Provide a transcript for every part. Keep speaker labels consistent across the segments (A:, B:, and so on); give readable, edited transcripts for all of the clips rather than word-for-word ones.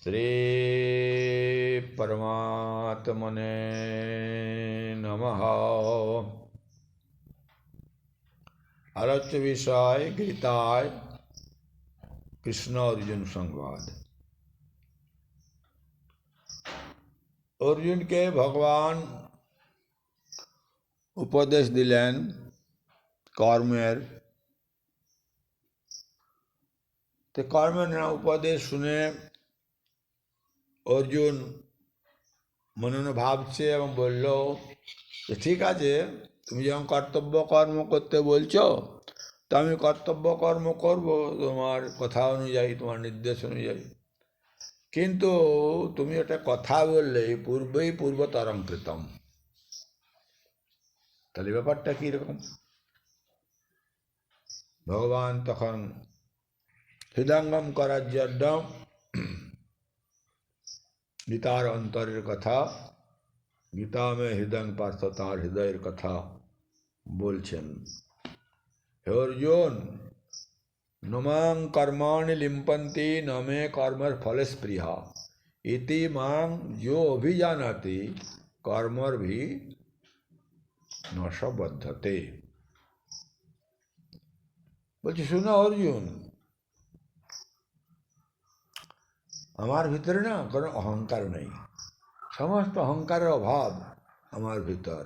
A: श्री परमात्मने नमः। आलोच्य विषय गीताय कृष्ण अर्जुन संवाद। अर्जुन के भगवान उपदेश दिलें कर्मेर, तो कर्मेर उपदेश सुने अर्जुन মননে ভাবছে এবং বলল যে ঠিক আছে, তুমি যখন কর্তব্য কর্ম করতে বলছো তো আমি কর্তব্য কর্ম করব তোমার কথা অনুযায়ী, তোমার নির্দেশ অনুযায়ী। কিন্তু তুমি একটা কথা বললে পূর্বেই পূর্বতরং কৃতম, তাহলে ব্যাপারটা কীরকম? ভগবান তখন হৃদয়ঙ্গম করার জন্য গীতার অন্তরের কথা, গীতা में হৃদয় পার্থ তাঁর হৃদয়ের কথা বলছেন। হে অর্জুন, নমাং कर्माणि लिम्पन्ति न मे कर्मर फल स्पृहा इति मां जो अभिजानाति कर्मर भी न स बद्धते। বলছি শুনো অর্জুন, আমার ভিতরে না কোনো অহংকার নেই, সমস্ত অহংকারের অভাব আমার ভিতর।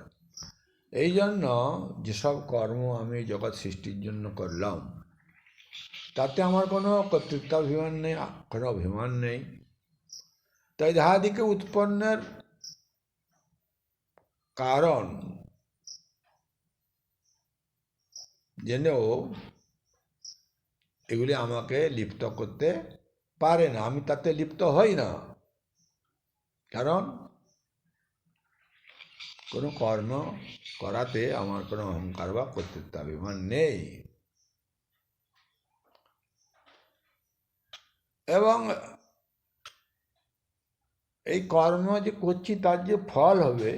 A: এই জন্য যেসব কর্ম আমি জগৎ সৃষ্টির জন্য করলাম তাতে আমার কোনো কর্তৃত্বাভিমান নেই, কোনো অভিমান নেই। তাই যাহাদিকে উৎপন্নের কারণ জেনেও এগুলি আমাকে লিপ্ত করতে পারে না, আমি তাতে লিপ্ত হই না। কারণ কোনো কর্ম করাতে আমার কোনো অহংকার বা কর্তৃত্বাভিমান নেই। এবং এই কর্ম যে করছি তার যে ফল হবে,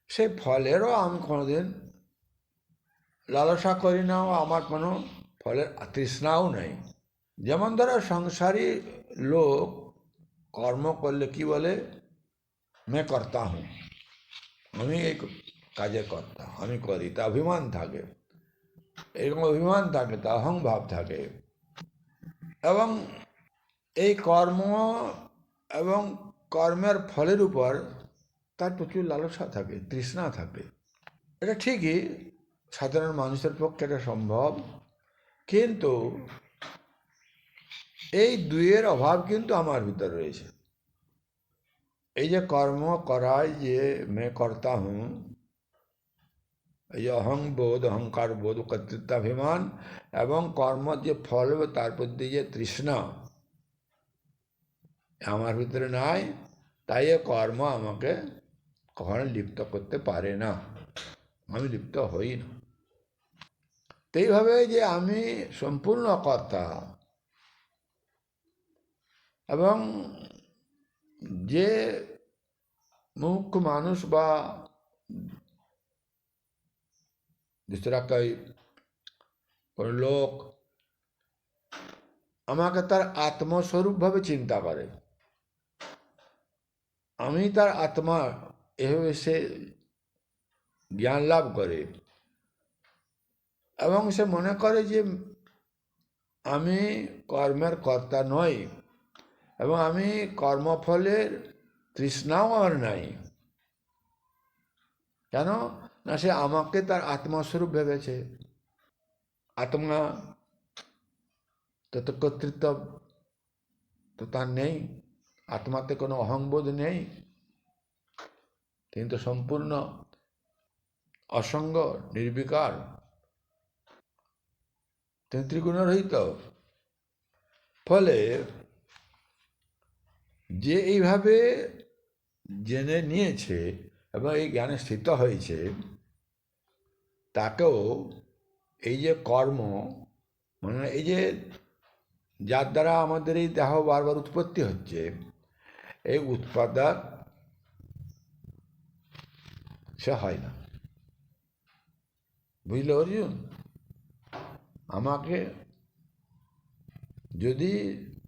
A: সেই ফলেরও আমি কোনোদিন লালসা করি না, আমার কোনো ফলের তৃষ্ণাও নেই। যেমন ধরো সংসারী লোক কর্ম করলে কি বলে, मैं करता हूँ, আমি এই কাজে কর্তা, আমি করি, তা অভিমান থাকে। এরকম অভিমান থাকে, তা অহংভাব থাকে। এবং এই কর্ম এবং কর্মের ফলের উপর তার প্রচুর লালসা থাকে, তৃষ্ণা থাকে। এটা ঠিকই সাধারণ মানুষের পক্ষে এটা সম্ভব, কিন্তু এই দুইয়ের অভাব কিন্তু আমার ভিতর রয়েছে। এই যে কর্ম করায় যে मैं करता हूँ, এই যে অহংবোধ, অহংকার বোধ, কর্তৃত্বাভিমান এবং কর্ম যে ফল হবে তার প্রতি যে তৃষ্ণা আমার ভিতরে নাই, তাই এ কর্ম আমাকে কখনো লিপ্ত করতে পারে না, আমি লিপ্ত হই না। এইভাবে যে আমি সম্পূর্ণ কর্তা এবং যে মুখ্য মানুষ বা दूसरा कोई কোনো লোক আমাকে তার আত্মস্বরূপভাবে চিন্তা করে, আমি তার আত্মা, এভাবে সে জ্ঞান লাভ করে এবং সে মনে করে যে আমি কর্মের কর্তা নই এবং আমি কর্মফলের তৃষ্ণাও আমার নাই। কেন না, সে আমাকে তার আত্মস্বরূপ ভেবেছে। আত্মা তত কর্তৃত্ব তো তার নেই, আত্মাতে কোনো অহংবোধ নেই, কিন্তু সম্পূর্ণ অসঙ্গ, নির্বিকার, ত্রিগুণরহিত। ফলে যে এইভাবে জেনে নিয়েছে এবং এই জ্ঞানে স্থিত হয়েছে, তাকেও এই যে কর্ম, মানে এই যে যার দ্বারা আমাদের এই দেহ বারবার উৎপত্তি হচ্ছে, এই উৎপাদক সে হয় না। বুঝলে অর্জুন, আমাকে যদি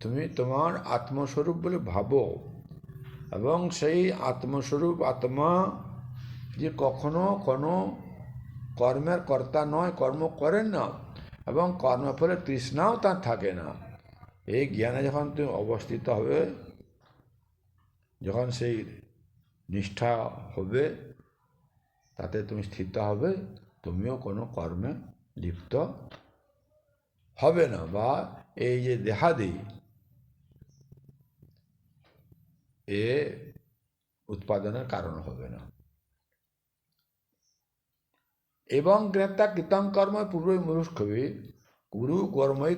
A: তুমি তোমার আত্মস্বরূপ বলে ভাবো, এবং সেই আত্মস্বরূপ আত্মা যে কখনো কোনো কর্মের কর্তা নয়, কর্ম করেন না, এবং কর্মফলে তৃষ্ণাও তার থাকে না। এই জ্ঞানে যখন তুমি অবস্থিত হবে, যখন সেই নিষ্ঠা হবে, তাতে তুমি স্থিত হবে, তুমিও কোনো কর্মে লিপ্ত হবে না, বা এই যে দেহাদি এ উৎপাদনের কারণ হবে না। এবং জ্ঞাতা কৃতং কর্ম পূর্বই মুরুষ্কবি কুরু কর্মই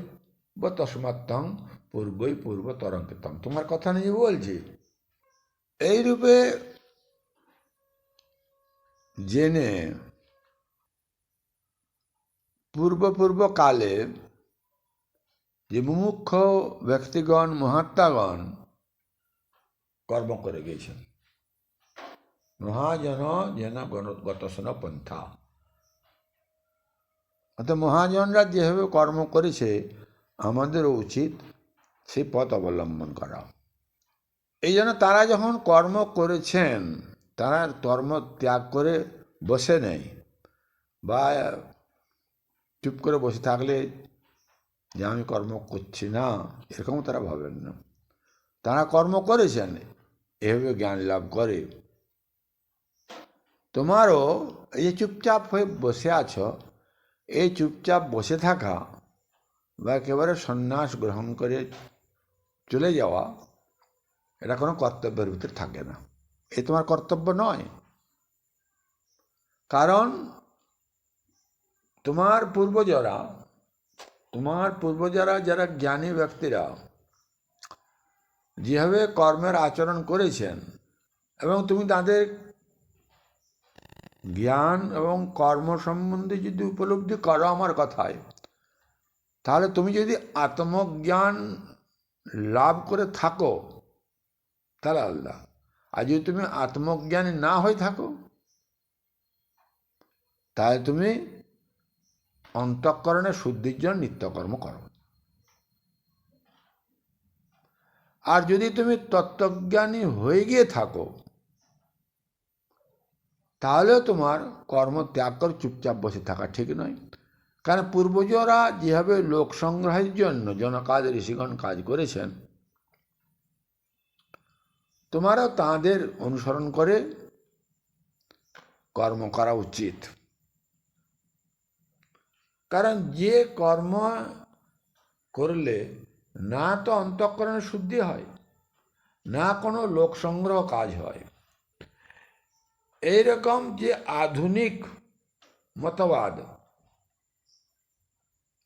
A: বা তস্মাত্তং পূর্বই পূর্ব তরঙ্কিতম। তোমার কথা নিয়ে বলছি, এইরূপে জেনে পূর্ব কালে যে মুমুক্ষ ব্যক্তিগণ মহাত্মাগণ কর্ম করে গেছেন, মহাজন যেন গতসন পন্থা, অর্থাৎ মহাজনরা যেভাবে কর্ম করেছে আমাদেরও উচিত সেই পথ অবলম্বন করা। এই জন্য তারা যখন কর্ম করেছেন, তারা কর্ম ত্যাগ করে বসে নেই, বা চুপ করে বসে থাকলে যে আমি কর্ম করছি না, এরকম তারা ভাবেন না। তারা কর্ম করেছেন, এভাবে জ্ঞান লাভ করে। তোমারও এই যে চুপচাপ হয়ে বসে আছো, এই চুপচাপ বসে থাকা বা একেবারে সন্ন্যাস গ্রহণ করে চলে যাওয়া, এটা কোনো কর্তব্যের ভিতরে থাকে না। এ তোমার কর্তব্য নয়। কারণ তোমার পূর্বজরা যারা জ্ঞানী ব্যক্তিরা যেভাবে কর্মের আচরণ করেছেন, এবং তুমি তাদের জ্ঞান এবং কর্ম সম্বন্ধে যদি উপলব্ধি করো আমার কথায়, তাহলে তুমি যদি আত্মজ্ঞান লাভ করে থাকো তাহলে আলাদা। আর যদি তুমি আত্মজ্ঞানী না হয়ে থাকো, তাহলে তুমি অন্তঃকরণের শুদ্ধির জন্য নিত্যকর্ম করো। আর যদি তুমি তত্ত্বজ্ঞানী হয়ে গিয়ে থাকো, তাহলেও তোমার কর্ম ত্যাগ করে চুপচাপ বসে থাকা ঠিক নয়। কারণ পূর্বজরা যেভাবে লোক সংগ্রহের জন্য জনকাজ ঋষিগণ কাজ করেছেন, তোমারও তাঁদের অনুসরণ করে কর্ম করা উচিত। কারণ যে কর্ম করলে না তো অন্তঃকরণের শুদ্ধি হয়, না কোনো লোক সংগ্রহ কাজ হয়, এইরকম যে আধুনিক মতবাদ,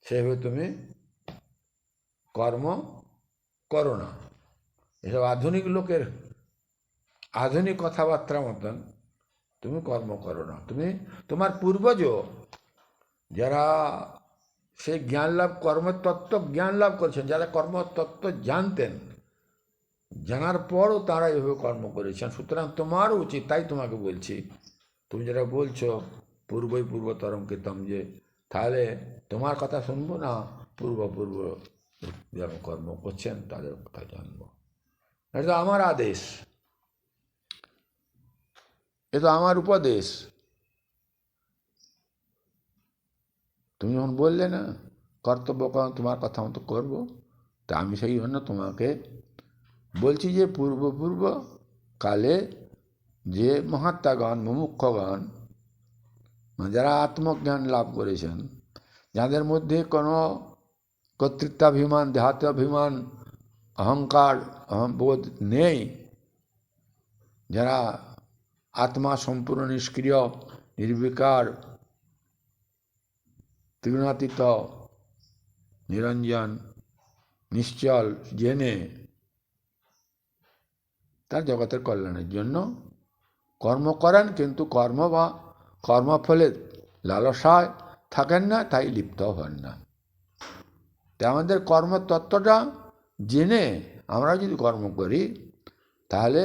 A: সেভাবে তুমি কর্ম করো না। এসব আধুনিক লোকের আধুনিক কথাবার্তার মতন তুমি কর্ম করো না। তুমি তোমার পূর্বজ যারা সেই জ্ঞান লাভ কর্মতত্ত্ব জ্ঞান লাভ করেছেন, যারা কর্মতত্ত্ব জানতেন, জানার পরও তারা এভাবে কর্ম করেছেন। সুতরাং তোমারও উচিত, তাই তোমাকে বলছি, তুমি যেটা বলছো পূর্বই পূর্ব তরঙ্কিতম, যে তাহলে তোমার কথা শুনবো না, পূর্ব যারা কর্ম করছেন তাদের কথা জানবো। এটা আমার আদেশ, এ তো আমার উপদেশ। তুমি যখন বললে না কর্তব্য তোমার কথা মতো করবো, তা আমি সেই জন্য তোমাকে বলছি যে পূর্ব কালে যে মহাত্মাগণ মুমুক্ষগণ, যারা আত্মজ্ঞান লাভ করেছেন, যাদের মধ্যে কোনো কর্তৃত্বাভিমান, দেহাত্মাভিমান, অহংকার বোধ নেই, যারা আত্মা সম্পূর্ণ নিষ্ক্রিয়, নির্বিকার, ত্রিগুণাতীত, নিরঞ্জন, নিশ্চল জেনে তার জগতের কল্যাণের জন্য কর্ম করেন, কিন্তু কর্ম বা কর্মফলের লালসায় থাকেন না, তাই লিপ্ত হন না। তাই আমাদের কর্মতত্ত্বটা জেনে আমরা যদি কর্ম করি, তাহলে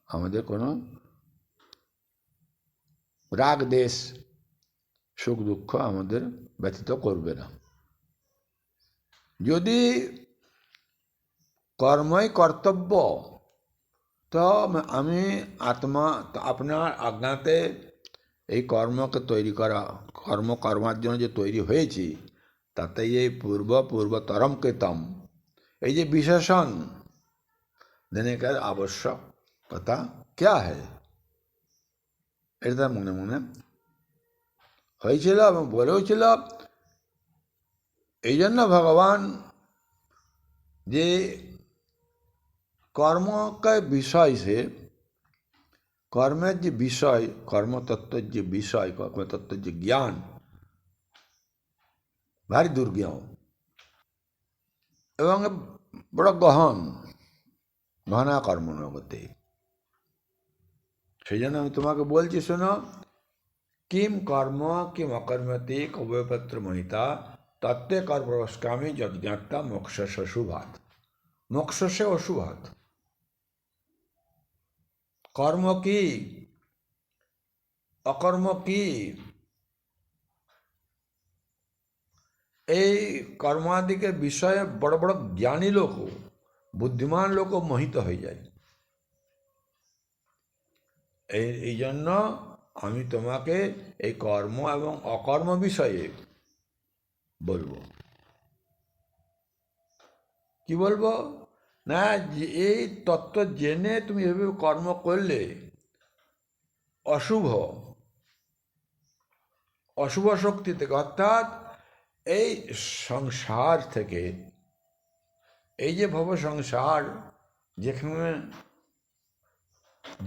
A: আমাদের কোনো রাগ দেশ সুখ দুঃখ আমাদের ব্যতীত করবে না। যদি কর্মই কর্তব্য। তো আমি আত্মা আপনার আজ্ঞাতে এই কর্মকে তৈরি করা, কর্ম কর্মার জন্য যে তৈরি হয়েছি, তাতে এই পূর্বতরম কৃতম, এই যে বিশেষণ देने का आवश्यकता क्या है, এটা মনে মনে হয়েছিল এবং বলেওছিল। এই জন্য ভগবান যে কর্ম का বিষয় সে, কর্মের যে বিষয়, কর্মতত্ত্বের যে বিষয়, কর্মতত্ত্বের যে জ্ঞান ভারী দুর্জ্ঞ এবং বড় গহন, ঘনা কর্ম নগতে। সেই জন্য আমি তোমাকে বলছি, শোনো, কিম কর্ম কিম অকর্মতে কবয়পত্র মহিতা তত্ত্বে কর্মস্কামী যজ্ঞাত্তা মোক্ষ শুভাত। মোক্ষ সে অশুভাত। কর্ম কি অকর্ম কি, এই কর্মাদিকের বিষয়ে বড় বড় জ্ঞানী লোক, বুদ্ধিমান লোক মোহিত হয়ে যায়। এই জন্য আমি তোমাকে এই কর্ম এবং অকর্ম বিষয়ে বলবো। কি বলবো না, এই তত্ত্ব জেনে তুমি এভাবে কর্ম করলে অশুভ অশুভ শক্তি থেকে, অর্থাৎ এই সংসার থেকে, এই যে ভব সংসার, যেখানে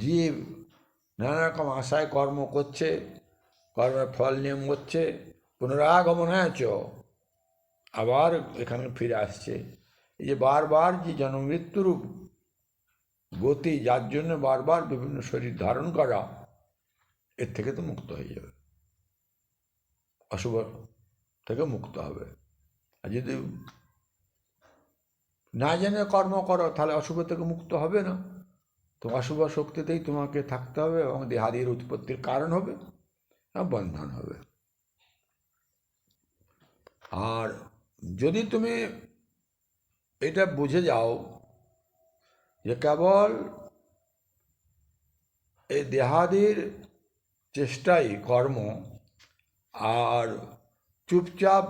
A: জীব নানা রকম আশায় কর্ম করছে, কর্মের ফল নিয়ম করছে, পুনরাগমনাচ আবার এখানে ফিরে আসছে। এই যে বারবার যে জন্মমৃত্যুর গতি, যার জন্য বারবার বিভিন্ন শরীর ধারণ করা, এর থেকে তো মুক্ত হয়ে যাবে, অশুভ থেকে মুক্ত হবে। আর যদি না জেনে কর্ম করো, তাহলে অশুভ থেকে মুক্ত হবে না। তো অশুভ শক্তিতেই তোমাকে থাকতে হবে এবং দেহাদির উৎপত্তির কারণ হবে, বন্ধন হবে। আর যদি তুমি এটা বুঝে যাও যে কেবল এই দেহাদির চেষ্টাই কর্ম, আর চুপচাপ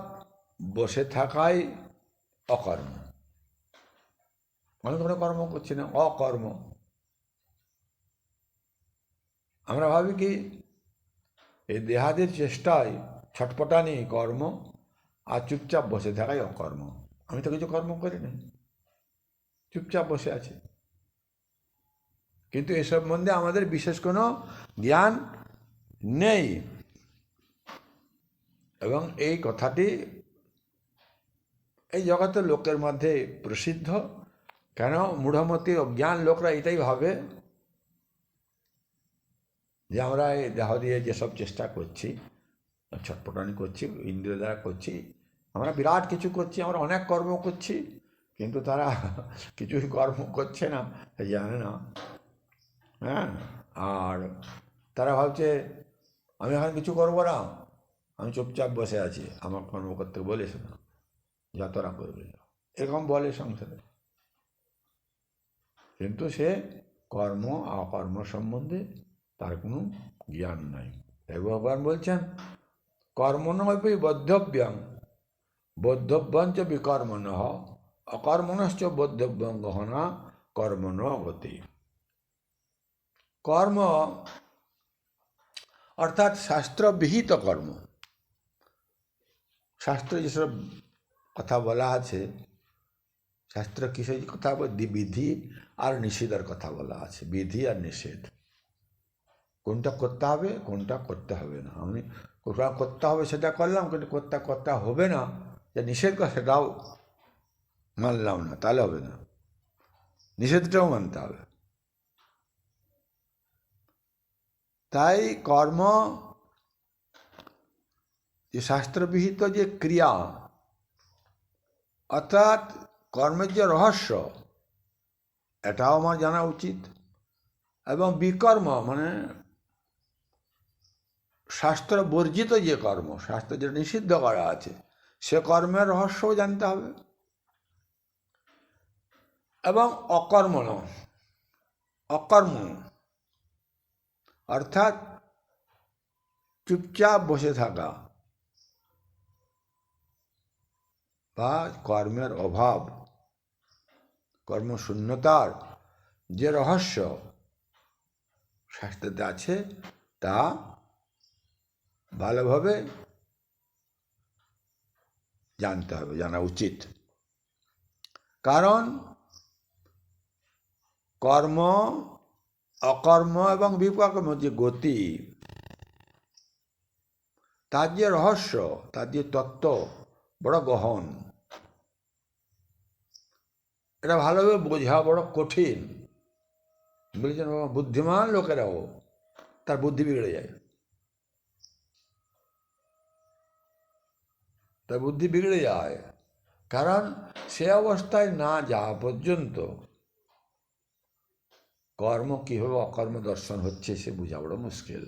A: বসে থাকাই অকর্ম, মানে কোনো কর্ম করছি না, অকর্ম। আমরা ভাবি কি এই দেহাদির চেষ্টায় ছটপটানি কর্ম, আর চুপচাপ বসে থাকাই অকর্ম। আমি তো কিছু কর্ম করি না, চুপচাপ বসে আছি। কিন্তু এ সম্বন্ধে আমাদের বিশেষ কোনো জ্ঞান নেই। এবং এই কথাটি এই জগতের লোকের মধ্যে প্রসিদ্ধ। কেন? মূঢ়মতি অজ্ঞান লোকরা এটাই ভাবে যে আমরা এই দেহ দিয়ে যেসব চেষ্টা করছি, ছটপটানি করছি, ইন্দ্রিয় দ্বারা করছি, আমরা বিরাট কিছু করছি, আমরা অনেক কর্ম করছি, কিন্তু তারা কিছুই কর্ম করছে না, জানে না। হ্যাঁ, আর তারা ভাবছে আমি এখন কিছু করবো না, আমি চুপচাপ বসে আছি, আমার কর্ম করতে বলেছে না, যতটা করবে এরকম বলে সংসারে। কিন্তু সে কর্ম অকর্ম সম্বন্ধে তার কোনো জ্ঞান নাই। তাই ভগবান বলছেন কর্মণপি বদ্ধব্যং বদ্ধব্যঞ্চ বিকর্মণ অকর্মণশ্চ বদ্ধব্যং গহনা কর্মণ গতি। কর্ম অর্থাৎ শাস্ত্রবিহিত কর্ম, শাস্ত্রে যেসব কথা বলা আছে, শাস্ত্র কিসের কথা, বিধি আর নিষেধের কথা বলা আছে। বিধি আর নিষেধ, কোনটা করতে হবে কোনটা করতে হবে না। আমি কোনটা করতে হবে সেটা করলাম, কিন্তু কোনটা করতে হবে না, যে নিষেধ করে সেটাও মানলাম না, তাহলে হবে না, নিষেধটাও মানতে হবে। তাই কর্ম যে শাস্ত্রবিহিত যে ক্রিয়া, অর্থাৎ কর্মের যে রহস্য, এটাও আমার জানা উচিত। এবং বিকর্ম মানে শাস্ত্র বর্জিত যে কর্ম, শাস্ত্র যেটা নিষিদ্ধ করা আছে, সে কর্মের রহস্যও জানতে হবে। এবং অকর্ম অর্থাৎ চুপচাপ বসে থাকা বা কর্মের অভাব, কর্মশূন্যতার যে রহস্য শাস্ত্রে আছে তা ভালোভাবে জানতে হবে, জানা উচিত। কারণ কর্ম, অকর্ম এবং বিকর্ম যে গতি, তার যে রহস্য, তার যে তত্ত্ব বড় গহন। এটা ভালোভাবে বোঝা বড় কঠিন। বলেছেন বুদ্ধিমান লোকেরাও তার বুদ্ধি বিগড়ে যায়, তার বুদ্ধি বিগড়ে যায়। কারণ সে অবস্থায় না যাওয়া পর্যন্ত কর্ম কীভাবে অকর্ম দর্শন হচ্ছে সে বোঝা বড় মুশকিল।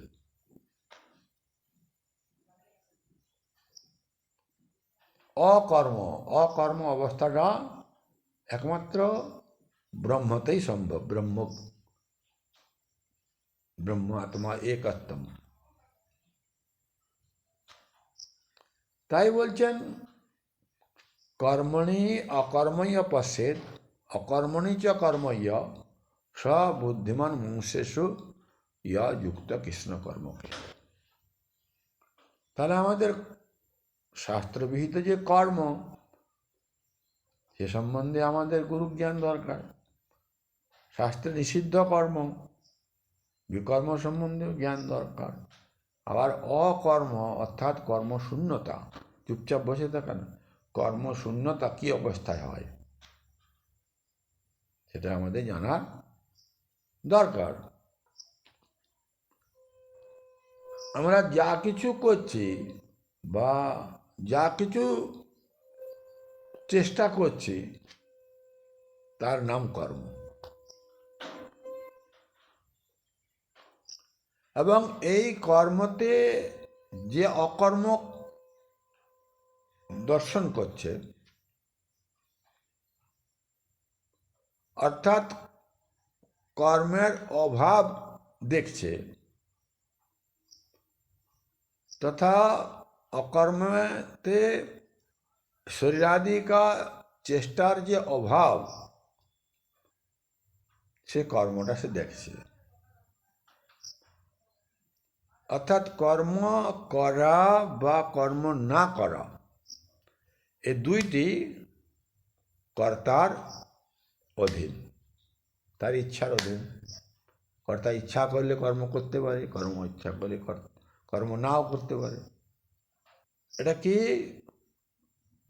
A: অকর্ম অবস্থাটা একমাত্র ব্রহ্মতেই সম্ভব। ব্রহ্ম আত্মা একত্বম। তাই বলছেন কর্মণি অকর্ময় পশ্যেদ অকর্মণি চ কর্ময় স বুদ্ধিমান মুংসেষু ইয়া যুক্ত কৃষ্ণ কর্মকে। তাহলে আমাদের শাস্ত্রবিহিত যে কর্ম, সে সম্বন্ধে আমাদের গুরুজ্ঞান দরকার। শাস্ত্রে নিষিদ্ধ কর্ম, বিকর্ম সম্বন্ধেও জ্ঞান দরকার। আবার অকর্ম অর্থাৎ কর্মশূন্যতা, চুপচাপ বসে থাকা না, কর্মশূন্যতা কী অবস্থায় হয় সেটা আমাদের জানার দরকার। আমরা যা কিছু করছি বা যা কিছু চেষ্টা করছি তার নাম কর্ম। এবং এই কর্মতে যে অকর্ম দর্শন করছে, অর্থাৎ কর্মের অভাব দেখছে, তথা অকর্মতে শরীরাदि का চেষ্টার যে অভাব, সে কর্মটা সে দেখছে। অর্থাৎ কর্ম করা বা কর্ম না করা, এ দুইটি কর্তার অধীন, তার ইচ্ছার অধীন। কর্তা ইচ্ছা করলে কর্ম করতে পারে, কর্ম ইচ্ছা করলে কর্ম নাও করতে পারে। এটা কি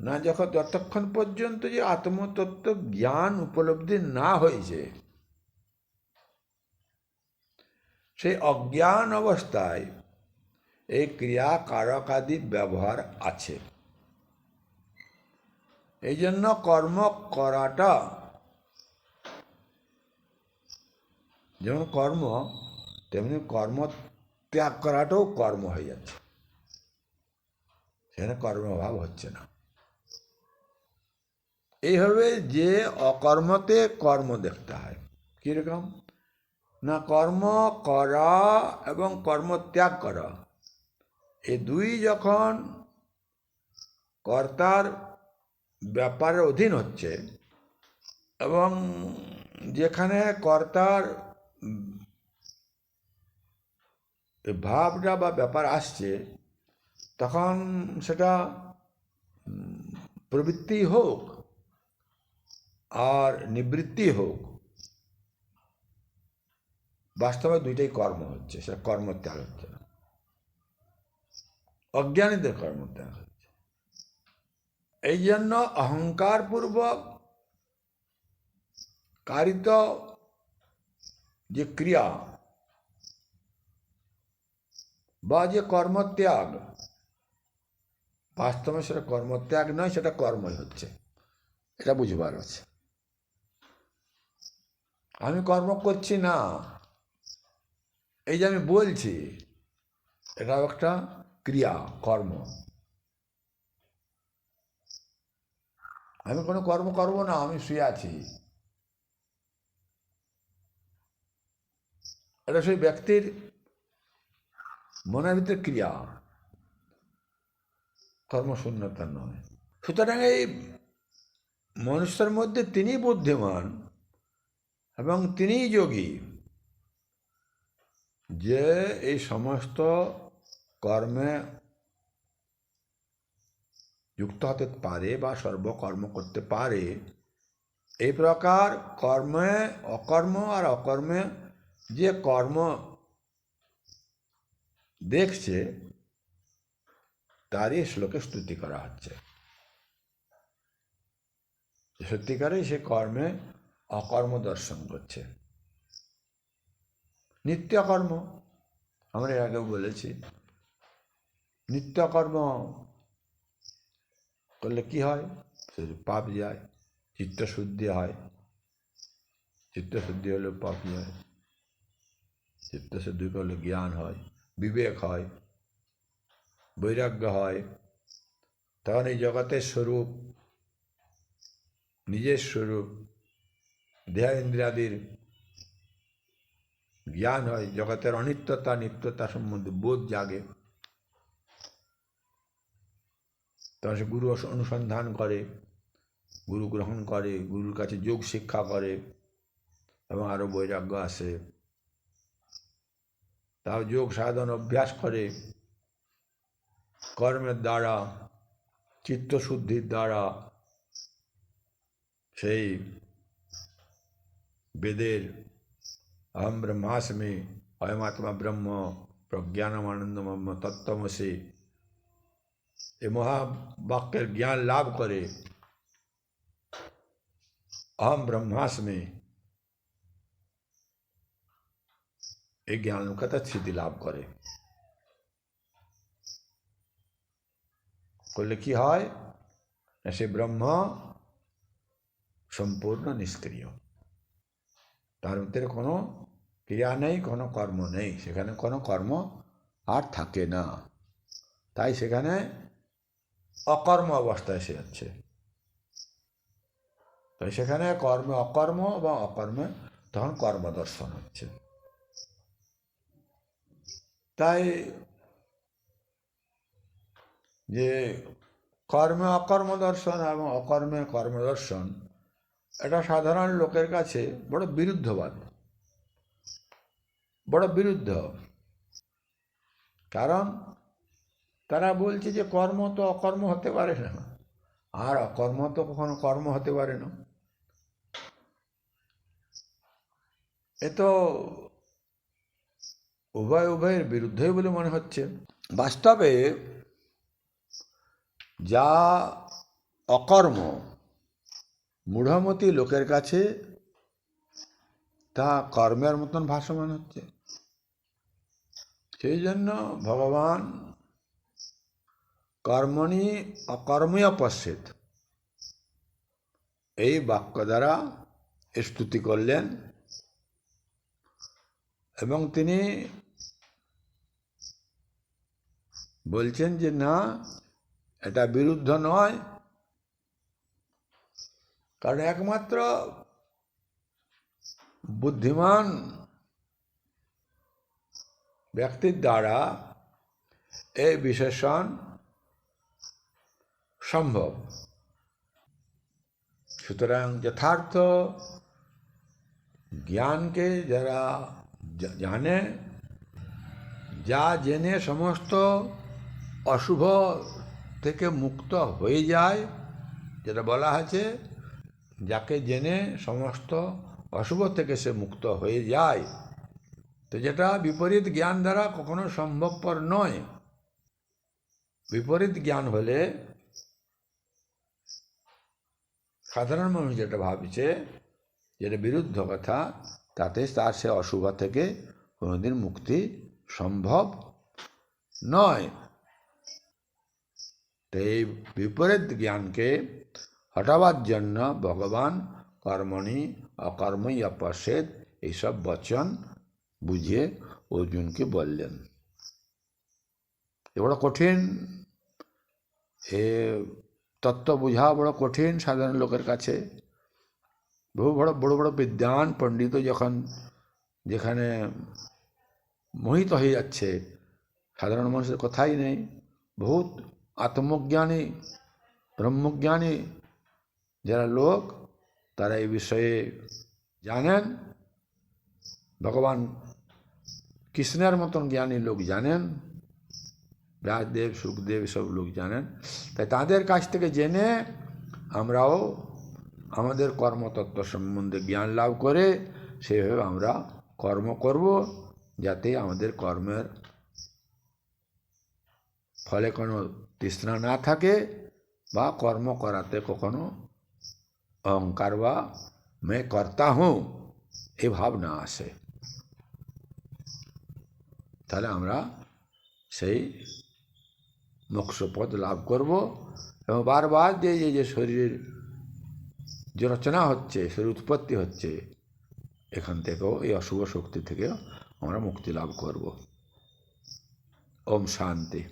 A: না, যতক্ষণ পর্যন্ত যে আত্মতত্ত্ব জ্ঞান উপলব্ধি না হয়েছে, সেই অজ্ঞান অবস্থায় এই ক্রিয়া কারক আদি ব্যবহার আছে। এই জন্য কর্ম করাটা যেমন কর্ম, তেমনি কর্ম ত্যাগ করাটাও কর্ম হয়ে যাচ্ছে। সেখানে কর্মভাব হচ্ছে না। এইভাবে যে অকর্মতে কর্ম দেখতে হয়। কীরকম না, কর্ম করা এবং কর্ম ত্যাগ করা, এই দুই যখন কর্তার ব্যাপারের অধীন হচ্ছে এবং যেখানে কর্তার ভাবটা বা ব্যাপার আসছে, তখন সেটা প্রবৃত্তি হোক আর নিবৃত্তি হোক, বাস্তবে দুইটাই কর্ম হচ্ছে। সেটা কর্মত্যাগ হচ্ছে না, অজ্ঞানীদের কর্মত্যাগ হচ্ছে। এই জন্য অহংকারপূর্বক কারিত যে ক্রিয়া বা যে কর্মত্যাগ, বাস্তবে সেটা কর্মত্যাগ নয়, সেটা কর্মই হচ্ছে। এটা বুঝবার আছে। আমি কর্ম করছি না, এই যে আমি বলছি, এটাও একটা ক্রিয়া, কর্ম। আমি কোনো কর্ম করবো না, আমি শুয়ে আছি, এটা সেই ব্যক্তির মনের ভিতরে ক্রিয়া, কর্মশূন্যতা নয়। সুতরাং এই মনুষ্যের মধ্যে তিনি বুদ্ধিমান এবং তিনিই যোগী, যে এই সমস্ত কর্মে যুক্ত হতে পারে বা সর্বকর্ম করতে পারে। এই প্রকার কর্মে অকর্ম আর অকর্মে যে কর্ম দেখছে তারই শ্লোকে স্তুতি করা হচ্ছে। সত্যিকারেই সে কর্মে অকর্ম দর্শন করছে। নিত্যকর্ম আমরা এর আগেও বলেছি, নিত্যকর্ম করলে কি হয়? সে পাপ যায়, চিত্তশুদ্ধি হয়। চিত্তশুদ্ধি হলে পাপ যায়, চিত্তশুদ্ধি করলে জ্ঞান হয়, বিবেক হয়, বৈরাগ্য হয়। তখন এই জগতের স্বরূপ, নিজের স্বরূপ, দেহ ইন্দ্রিয়াদির জ্ঞান হয়, জগতের অনিত্যতা নিত্যতা সম্বন্ধে বোধ জাগে। তখন সে গুরু অনুসন্ধান করে, গুরু গ্রহণ করে, গুরুর কাছে যোগ শিক্ষা করে এবং আরও বৈরাগ্য আসে। তাও যোগ সাধন অভ্যাস করে, কর্মের দ্বারা, চিত্তশুদ্ধির দ্বারা সেই বেদের अहम ब्रह्मास्मि अयमात्मा ब्रह्म प्रज्ञानमानंदम तत्त्वमसि এই মহাবাক্যের জ্ঞান লাভ করে। अहम ब्रह्मास्मि এই জ্ঞান কথা স্থিতি লাভ করে। করলে কি হয়? সে ব্রহ্ম সম্পূর্ণ নিষ্ক্রিয়, তার ভিতরে কোনো ক্রিয়া নেই, কোনো কর্ম নেই, সেখানে কোনো কর্ম আর থাকে না। তাই সেখানে অকর্ম অবস্থায় সে আছে। তাই সেখানে কর্মে অকর্ম বা অকর্মে তখন কর্মদর্শন হচ্ছে। তাই যে কর্মে অকর্ম দর্শন এবং অকর্মে কর্মদর্শন, এটা সাধারণ লোকের কাছে বড় বিরুদ্ধবাদ, বড় বিরুদ্ধ। কারণ তারা বলছে যে কর্ম তো অকর্ম হতে পারে না, আর অকর্ম তো কখনো কর্ম হতে পারে না। এ তো উভয়ের বিরুদ্ধই বলে মনে হচ্ছে। বাস্তবে যা অকর্ম মূঢ়মতি লোকের কাছে তা কর্মের মতন ভাসমান হচ্ছে। সেই জন্য ভগবান কর্মণি অকর্মীয় পশ্যেত এই বাক্য দ্বারা স্তুতি করলেন এবং তিনি বলছেন যে না, এটা বিরুদ্ধ নয়। কারণ একমাত্র বুদ্ধিমান ব্যক্তির দ্বারা এই বিশেষণ সম্ভব। সুতরাং যথার্থ জ্ঞানকে যারা জানে, যা জেনে সমস্ত অশুভ থেকে মুক্ত হয়ে যায়, যেটা বলা আছে, যাকে জেনে সমস্ত অশুভ থেকে সে মুক্ত হয়ে যায়, তো যেটা বিপরীত জ্ঞান দ্বারা কখনো সম্ভবপর নয়। বিপরীত জ্ঞান হলে সাধারণ মানুষ যেটা ভাবছে যেটা বিরুদ্ধ কথা, তাতে তার সে অশুভ থেকে কোনোদিন মুক্তি সম্ভব নয়। তো এই বিপরীত জ্ঞানকে হটাবার জন্য ভগবান কর্মণি অকর্মই অপশ্যেদ এইসব বচন বুঝিয়ে অর্জুনকে বললেন। এ বড় কঠিন, এ তত্ত্ব বোঝা বড় কঠিন সাধারণ লোকের কাছে। বহু বড় বড় বড় বিদ্বান পণ্ডিত যখন যেখানে মোহিত হয়ে যাচ্ছে, সাধারণ মানুষের কথাই নেই। বহুত আত্মজ্ঞানী ব্রহ্মজ্ঞানী যারা লোক, তারা এই বিষয়ে জানেন। ভগবান কৃষ্ণের মতন জ্ঞানী লোক জানেন, ব্যাসদেব সুখদেব সব লোক জানেন। তাই তাদের কাছ থেকে জেনে আমরাও আমাদের কর্মতত্ত্ব সম্বন্ধে জ্ঞান লাভ করে সেভাবে আমরা কর্ম করব, যাতে আমাদের কর্মের ফলে কোনো তৃষ্ণা না থাকে, বা কর্ম করাতে কখনো অহংকার বা मैं करता हूँ এই ভাব না আসে। তাহলে আমরা সেই মোক্ষপদ লাভ করব। এবং বারবার যে শরীরের যে রচনা হচ্ছে, শরীর উৎপত্তি হচ্ছে, এখান থেকেও এই অশুভ শক্তি থেকেও আমরা মুক্তি লাভ করব। ওম শান্তি।